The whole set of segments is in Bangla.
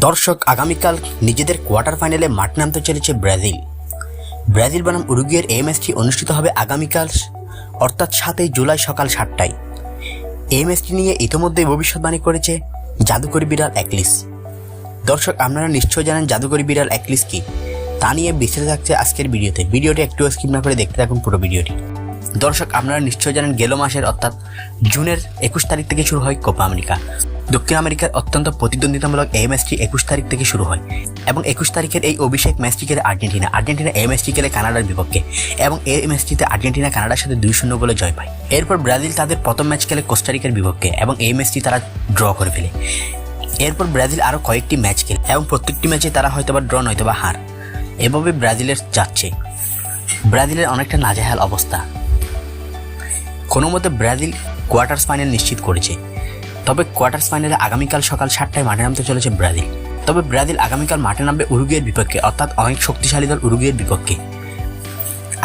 দর্শক, আগামীকাল নিজেদের কোয়ার্টার ফাইনালে মাঠে নামতে চলেছে ব্রাজিল বনাম উরুগুয়ের এই ম্যাচটি অনুষ্ঠিত হবে আগামীকাল অর্থাৎ 7 জুলাই সকাল 7টায়। এই ম্যাচটি নিয়ে ইতিমধ্যেই ভবিষ্যৎবাণী করেছে জাদুকরী বিড়াল অ্যাকলিস। দর্শক, আপনারা নিশ্চয়ই জানেন জাদুকরী বিড়াল অ্যাকলিস কি, তা নিয়ে বিস্তারিত থাকছে আজকের ভিডিওটি একটু স্কিপ না করে দেখতে থাকুন পুরো ভিডিওটি। দর্শক, আপনারা নিশ্চয়ই জানেন গেল মাসের অর্থাৎ জুনের 21 তারিখ থেকে শুরু হয় কোপা আমেরিকা। দক্ষিণ আমেরিকার অত্যন্ত প্রতিদ্বন্দ্বিতামূলক এই ম্যাচটি 21 তারিখ থেকে শুরু হয় এবং 21 তারিখের এই অভিষেক ম্যাচটি খেলে আর্জেন্টিনা এই ম্যাচটি খেলে কানাডার বিপক্ষে এবং এই ম্যাচটিতে আর্জেন্টিনা কানাডার সাথে 2-0 গোলে জয় পায়। এরপর ব্রাজিল তাদের প্রথম ম্যাচ খেলে কোস্টারিকার বিপক্ষে এবং এই ম্যাচটি তারা ড্র করে ফেলে। এরপর ব্রাজিল আরও কয়েকটি ম্যাচ খেলে এবং প্রত্যেকটি ম্যাচে তারা হয়তোবা ড্র নয়তোবা হার। এভাবে ব্রাজিলের অনেকটা নাজেহাল অবস্থা। কোনো মতে ব্রাজিল কোয়ার্টার ফাইনাল নিশ্চিত করেছে। তবে কোয়ার্টার ফাইনালে আগামীকাল সকাল 7টায় মাঠে নামতে চলেছে ব্রাজিল আগামীকাল মাঠে নামবে উরুগুয়ের বিপক্ষে, অর্থাৎ অনেক শক্তিশালী দল উরুগুয়ের বিপক্ষে।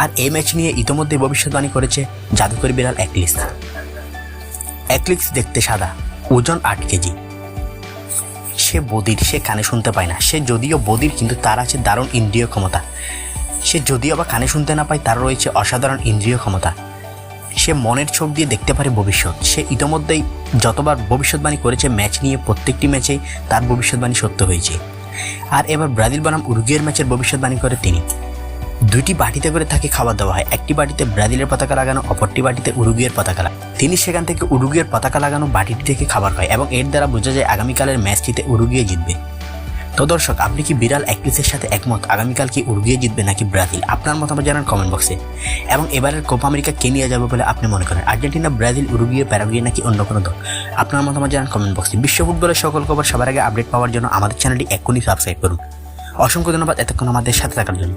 আর এই ম্যাচ নিয়ে ইতিমধ্যে ভবিষ্যৎবাণী করেছে জাদুকরী বিড়াল অ্যাকলিস দেখতে সাদা, ওজন 8 কেজি। সে বধির, সে কানে শুনতে পায় না। সে যদিও বধির কিন্তু তার আছে দারুণ ইন্দ্রিয় ক্ষমতা। সে যদিও বা কানে শুনতে না পায়, তার রয়েছে অসাধারণ ইন্দ্রিয় ক্ষমতা। সে মনের চোখ দিয়ে দেখতে পারে ভবিষ্যৎ। সে ইতিমধ্যেই যতবার ভবিষ্যৎবাণী করেছে ম্যাচ নিয়ে, প্রত্যেকটি ম্যাচেই তার ভবিষ্যৎবাণী সত্য হয়েছে। আর এবার ব্রাজিল বনাম উরুগুয়ের ম্যাচের ভবিষ্যৎবাণী করে তিনি। 2টি বাটিতে করে তাকে খাবার দেওয়া হয়। একটি বাটিতে ব্রাজিলের পতাকা লাগানো, অপরটি বাটিতে উরুগুয়ের পতাকা লাগানো। তিনি সেখান থেকে উরুগুয়ের পতাকা লাগানো বাটিটি থেকে খাবার খায় এবং এর দ্বারা বোঝা যায় আগামীকালের ম্যাচটিতে উরুগুয়ে জিতবে। তো দর্শক, আপনি কি বিড়াল অ্যাকলিসের সাথে একমত? আগামীকাল কি উরুগুয়ে জিতবে নাকি ব্রাজিল? আপনার মতামত জানান কমেন্ট বক্সে। এবং এবারের কোপা আমেরিকা কে নিয়ে যাবে বলে আপনি মনে করেন? আর্জেন্টিনা, ব্রাজিল, উরুগুয়ে, প্যারাগুয়ে নাকি অন্য কোনো দল? আপনার মতামত জানান কমেন্ট বক্সে। বিশ্ব ফুটবলের সকল খবর সবার আগে আপডেট পাওয়ার জন্য আমাদের চ্যানেলটি এক্ষুনি সাবস্ক্রাইব করুন। অসংখ্য ধন্যবাদ এতক্ষণ আমাদের সাথে থাকার জন্য।